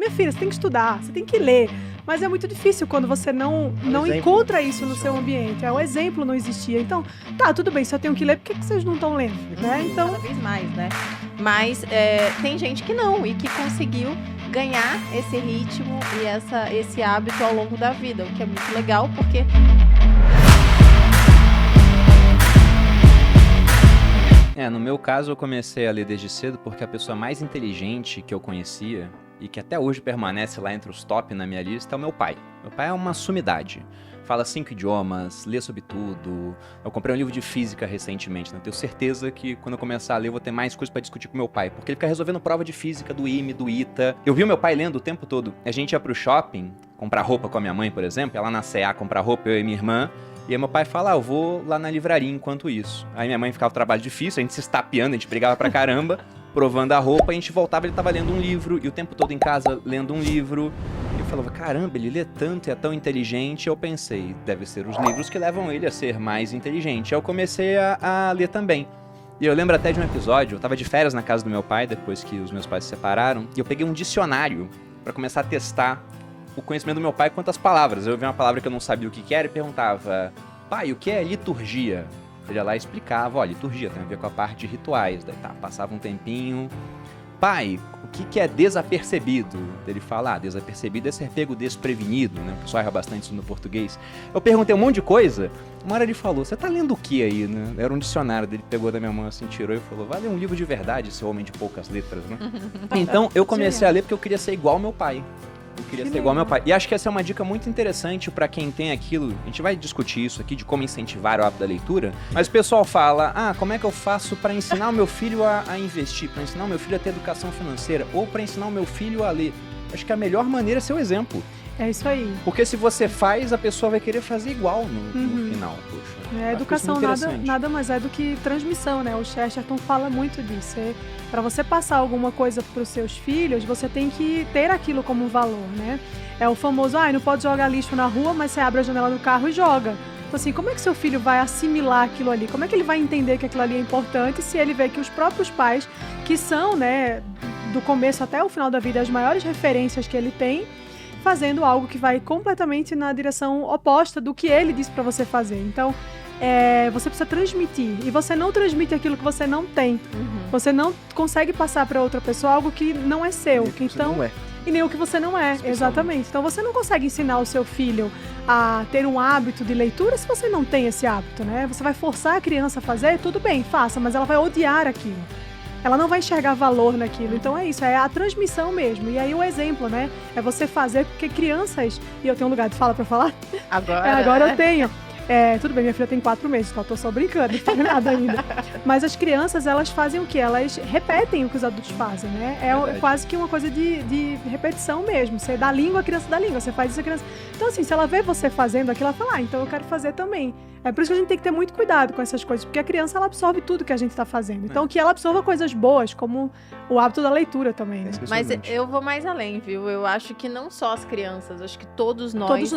minha filha, você tem que estudar, você tem que ler. Mas é muito difícil quando você não encontra isso no seu ambiente. O exemplo não existia. Então, tá, tudo bem, se eu tenho que ler, por que vocês não estão lendo? Né? Então, cada vez mais, né? Mas tem gente que não, e que conseguiu ganhar esse ritmo e esse hábito ao longo da vida, o que é muito legal, porque... No meu caso eu comecei a ler desde cedo porque a pessoa mais inteligente que eu conhecia e que até hoje permanece lá entre os top na minha lista é o meu pai. Meu pai é uma sumidade. Fala 5 idiomas, lê sobre tudo. Eu comprei um livro de física recentemente, né? Tenho certeza que quando eu começar a ler eu vou ter mais coisas pra discutir com meu pai, porque ele fica resolvendo prova de física do IME, do ITA. Eu vi o meu pai lendo o tempo todo. A gente ia pro shopping, comprar roupa com a minha mãe, por exemplo, ela na C&A comprar roupa, eu e minha irmã. E aí meu pai fala, eu vou lá na livraria enquanto isso. Aí minha mãe ficava trabalho difícil, a gente se estapeando, a gente brigava pra caramba, provando a roupa, a gente voltava, ele tava lendo um livro, e o tempo todo em casa lendo um livro. E eu falava, caramba, ele lê tanto e é tão inteligente. Eu pensei, deve ser os livros que levam ele a ser mais inteligente. Aí eu comecei a ler também. E eu lembro até de um episódio, eu tava de férias na casa do meu pai, depois que os meus pais se separaram, e eu peguei um dicionário pra começar a testar o conhecimento do meu pai quanto às palavras. Eu vi uma palavra que eu não sabia o que era e perguntava, pai, o que é liturgia? Ele ia lá e explicava, liturgia tem a ver com a parte de rituais. Daí passava um tempinho. Pai, o que é desapercebido? Ele fala, desapercebido é ser pego desprevenido, né? O pessoal erra bastante isso no português. Eu perguntei um monte de coisa, uma hora ele falou, você tá lendo o que aí, né? Era um dicionário dele, pegou da minha mão assim, tirou e falou, vai ler um livro de verdade, seu homem de poucas letras, né? Então eu comecei a ler porque eu queria ser igual ao meu pai. Eu queria ser igual ao meu pai. E acho que essa é uma dica muito interessante pra quem tem aquilo. A gente vai discutir isso aqui, de como incentivar o hábito da leitura. Mas o pessoal fala, como é que eu faço pra ensinar o meu filho a investir? Pra ensinar o meu filho a ter educação financeira? Ou pra ensinar o meu filho a ler? Acho que a melhor maneira é ser o exemplo. É isso aí. Porque se você faz, a pessoa vai querer fazer igual no final. Poxa, educação nada mais é do que transmissão, né? O Chesterton fala muito disso. Para você passar alguma coisa para os seus filhos, você tem que ter aquilo como valor, né? É o famoso, não pode jogar lixo na rua, mas você abre a janela do carro e joga. Então, assim, como é que seu filho vai assimilar aquilo ali? Como é que ele vai entender que aquilo ali é importante se ele vê que os próprios pais, que são, né, do começo até o final da vida, as maiores referências que ele tem, fazendo algo que vai completamente na direção oposta do que ele disse para você fazer. Então, você precisa transmitir. E você não transmite aquilo que você não tem. Você não consegue passar para outra pessoa algo que não é seu. Então, não é. E nem o que você não é. Exatamente. Então, você não consegue ensinar o seu filho a ter um hábito de leitura se você não tem esse hábito, né? Você vai forçar a criança a fazer, tudo bem, faça, mas ela vai odiar aquilo. Ela não vai enxergar valor naquilo. Então é isso, é a transmissão mesmo. E aí o exemplo, né? É você fazer, porque crianças... E eu tenho um lugar de fala pra falar? Agora eu tenho. Tudo bem, minha filha tem 4 meses, então eu tô só brincando, não falo nada ainda. Mas as crianças, elas fazem o quê? Elas repetem o que os adultos fazem, né? É quase que uma coisa de repetição mesmo. Você dá língua, a criança dá língua. Você faz isso, a criança... Então, assim, se ela vê você fazendo aquilo, ela fala, então eu quero fazer também. É por isso que a gente tem que ter muito cuidado com essas coisas, porque a criança, ela absorve tudo que a gente tá fazendo. Então, que ela absorva coisas boas, como o hábito da leitura também, né? Mas eu vou mais além, viu? Eu acho que não só as crianças, acho que todos nós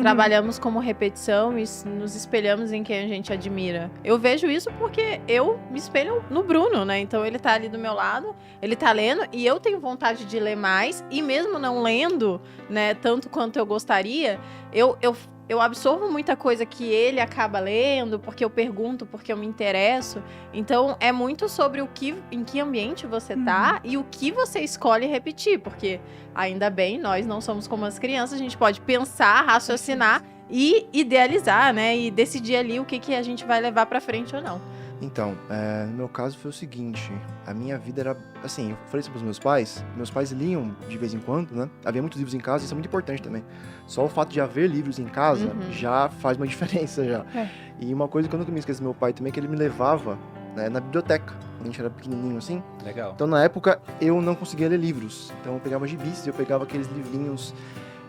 trabalhamos como repetição e nos espelhamos em quem a gente admira. Eu vejo isso porque eu me espelho no Bruno, né? Então, ele tá ali do meu lado, ele tá lendo, e eu tenho vontade de ler mais, e mesmo não lendo, né, tanto quanto eu gostaria, eu absorvo muita coisa que ele acaba lendo, porque eu pergunto, porque eu me interesso. Então, é muito sobre em que ambiente você tá e o que você escolhe repetir. Porque, ainda bem, nós não somos como as crianças, a gente pode pensar, raciocinar e idealizar, né? E decidir ali o que a gente vai levar pra frente ou não. Então, no meu caso foi o seguinte, a minha vida era, assim, eu falei isso pros meus pais liam de vez em quando, né? Havia muitos livros em casa, isso é muito importante também. Só o fato de haver livros em casa já faz uma diferença já. E uma coisa que eu nunca me esqueço do meu pai também, é que ele me levava, né, na biblioteca, quando a gente era pequenininho assim. Legal. Então, na época, eu não conseguia ler livros. Então, eu pegava gibis, eu pegava aqueles livrinhos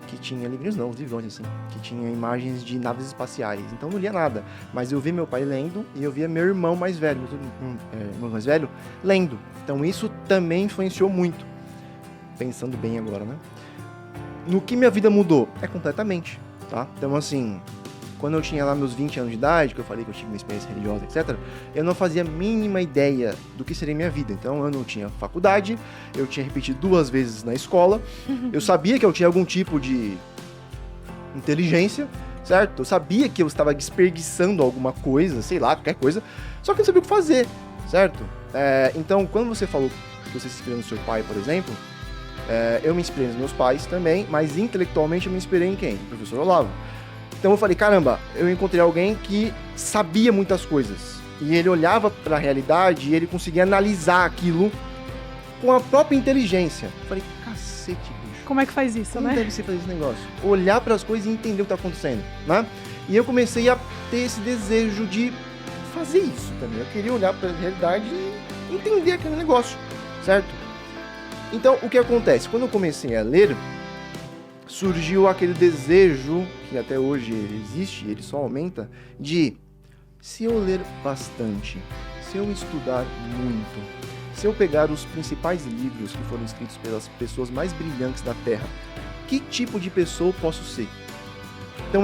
que tinha, os livrões assim, que tinha imagens de naves espaciais. Então, eu não lia nada. Mas eu via meu pai lendo e eu via meu irmão mais velho, lendo. Então, isso também influenciou muito. Pensando bem agora, né? No que minha vida mudou? Completamente, tá? Então, assim, quando eu tinha lá meus 20 anos de idade, que eu falei que eu tive uma experiência religiosa, etc., eu não fazia a mínima ideia do que seria minha vida. Então, eu não tinha faculdade, eu tinha repetido 2 vezes na escola, eu sabia que eu tinha algum tipo de inteligência, certo? Eu sabia que eu estava desperdiçando alguma coisa, sei lá, qualquer coisa, só que eu não sabia o que fazer, certo? Então, quando você falou que você se inspirou no seu pai, por exemplo, eu me inspirei nos meus pais também, mas intelectualmente eu me inspirei em quem? O professor Olavo. Então eu falei, caramba, eu encontrei alguém que sabia muitas coisas. E ele olhava para a realidade e ele conseguia analisar aquilo com a própria inteligência. Eu falei, cacete, bicho. Como é que faz isso, Como né? deve ser fazer esse negócio? Olhar para as coisas e entender o que está acontecendo, né? E eu comecei a ter esse desejo de fazer isso também. Eu queria olhar para a realidade e entender aquele negócio, certo? Então, o que acontece? Quando eu comecei a ler, surgiu aquele desejo, que até hoje existe, ele só aumenta, de se eu ler bastante, se eu estudar muito, se eu pegar os principais livros que foram escritos pelas pessoas mais brilhantes da Terra, que tipo de pessoa eu posso ser? Então,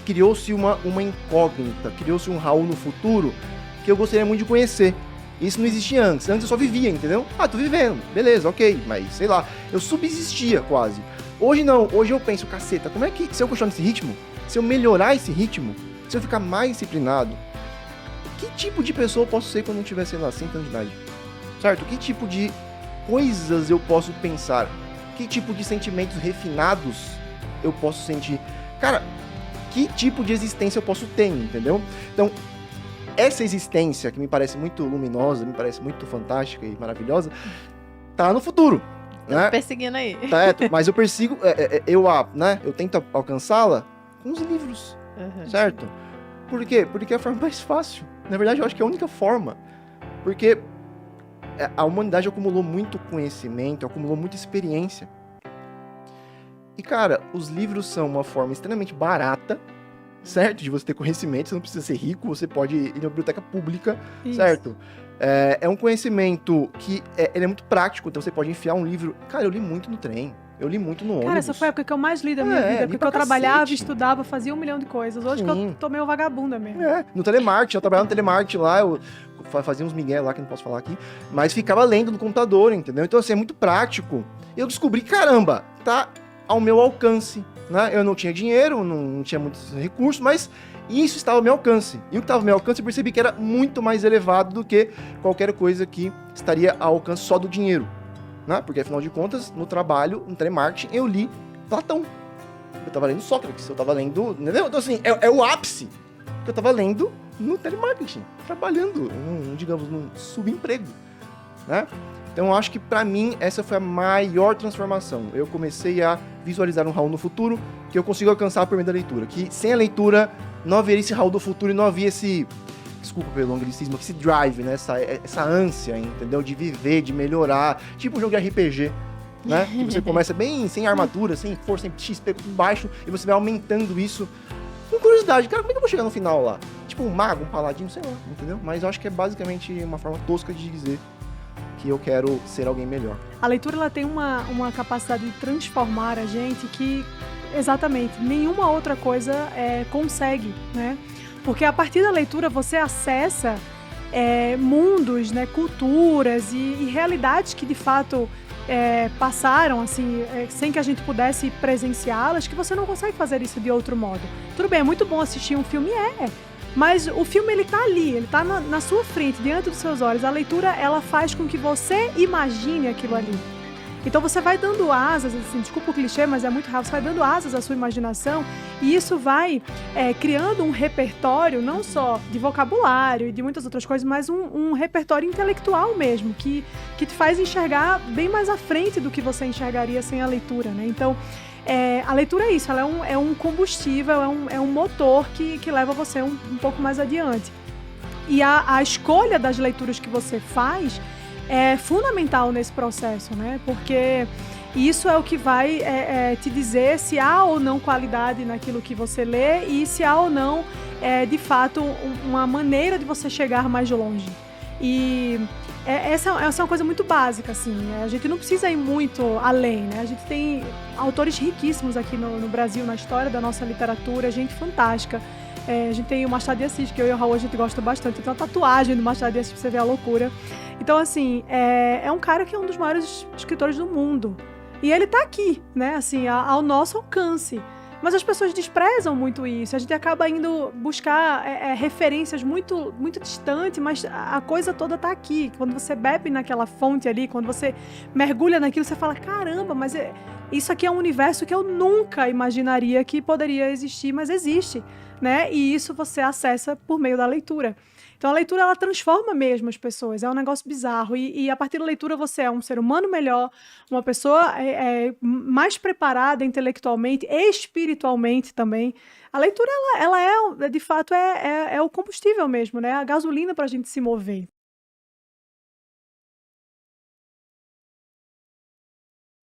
criou-se uma incógnita, criou-se um Raul no futuro que eu gostaria muito de conhecer. Isso não existia antes. Antes eu só vivia, entendeu? Tô vivendo. Beleza, ok. Mas, sei lá, eu subsistia quase. Hoje não. Hoje eu penso, caceta, como é que, se eu continuar nesse ritmo, se eu melhorar esse ritmo, se eu ficar mais disciplinado, que tipo de pessoa eu posso ser quando eu tiver, sei lá, 100 anos de idade? Certo? Que tipo de coisas eu posso pensar? Que tipo de sentimentos refinados eu posso sentir? Cara, que tipo de existência eu posso ter, entendeu? Então, essa existência, que me parece muito luminosa, me parece muito fantástica e maravilhosa, tá no futuro. Né? Perseguindo aí. Mas eu persigo, eu tento alcançá-la com os livros, certo? Por quê? Porque é a forma mais fácil. Na verdade, eu acho que é a única forma. Porque a humanidade acumulou muito conhecimento, acumulou muita experiência. E, cara, os livros são uma forma extremamente barata, certo? De você ter conhecimento, você não precisa ser rico, você pode ir na biblioteca pública, certo? É um conhecimento que ele é muito prático, então você pode enfiar um livro. Cara, eu li muito no trem, eu li muito no ônibus. Cara, essa foi a época que eu mais li da minha vida, porque eu trabalhava, estudava, fazia 1 milhão de coisas. Hoje que eu tô meio vagabunda mesmo. No telemarketing, eu trabalhava no telemarketing lá, eu fazia uns migué lá, que não posso falar aqui, mas ficava lendo no computador, entendeu? Então, assim, é muito prático. Eu descobri, caramba, tá ao meu alcance, né? Eu não tinha dinheiro, não tinha muitos recursos, mas isso estava ao meu alcance. E o que estava ao meu alcance eu percebi que era muito mais elevado do que qualquer coisa que estaria ao alcance só do dinheiro, né? Porque afinal de contas, no trabalho, no telemarketing, eu li Platão. Eu estava lendo Sócrates, eu estava lendo... Entendeu? Então assim, é o ápice que eu estava lendo no telemarketing, trabalhando, digamos, num subemprego, né? Então, eu acho que, pra mim, essa foi a maior transformação. Eu comecei a visualizar um Raul no futuro que eu consigo alcançar por meio da leitura. Que, sem a leitura, não haveria esse Raul do futuro e não havia esse... Desculpa pelo anglicismo, esse drive, né? Essa ânsia, entendeu? De viver, de melhorar. Tipo um jogo de RPG, né? Que você começa bem sem armadura, sem força, sem XP baixo, e você vai aumentando isso. Com curiosidade, cara, como é que eu vou chegar no final lá? Tipo um mago, um paladino, sei lá, entendeu? Mas eu acho que é basicamente uma forma tosca de dizer que eu quero ser alguém melhor. A leitura, ela tem uma capacidade de transformar a gente que, exatamente, nenhuma outra coisa consegue, né? Porque a partir da leitura você acessa mundos, né, culturas e realidades que, de fato, passaram, assim, sem que a gente pudesse presenciá-las, que você não consegue fazer isso de outro modo. Tudo bem, é muito bom assistir um filme, mas o filme, ele tá ali, ele tá na sua frente, diante dos seus olhos. A leitura, ela faz com que você imagine aquilo ali. Então você vai dando asas, assim, desculpa o clichê, mas é muito rápido, você vai dando asas à sua imaginação e isso vai criando um repertório, não só de vocabulário e de muitas outras coisas, mas um repertório intelectual mesmo, que te faz enxergar bem mais à frente do que você enxergaria sem a leitura, né? Então, a leitura é isso, ela é um combustível, é um motor que leva você um pouco mais adiante. E a escolha das leituras que você faz é fundamental nesse processo, né? Porque isso é o que vai te dizer se há ou não qualidade naquilo que você lê e se há ou não, de fato, uma maneira de você chegar mais longe. E essa é uma coisa muito básica, assim. A gente não precisa ir muito além, né? A gente tem autores riquíssimos aqui no Brasil, na história da nossa literatura, gente fantástica. A gente tem o Machado de Assis, que eu e o Raul a gente gosta bastante. Tem uma tatuagem do Machado de Assis pra você ver a loucura. Então, assim, é um cara que é um dos maiores escritores do mundo. E ele tá aqui, né, assim, ao nosso alcance. Mas as pessoas desprezam muito isso. A gente acaba indo buscar referências muito, muito distantes, mas a coisa toda tá aqui. Quando você bebe naquela fonte ali, quando você mergulha naquilo, você fala, caramba, mas isso aqui é um universo que eu nunca imaginaria que poderia existir, mas existe, né? E isso você acessa por meio da leitura. Então a leitura, ela transforma mesmo as pessoas, é um negócio bizarro, e a partir da leitura você é um ser humano melhor, uma pessoa mais preparada intelectualmente, espiritualmente também. A leitura, ela de fato, é o combustível mesmo, né? A gasolina para a gente se mover.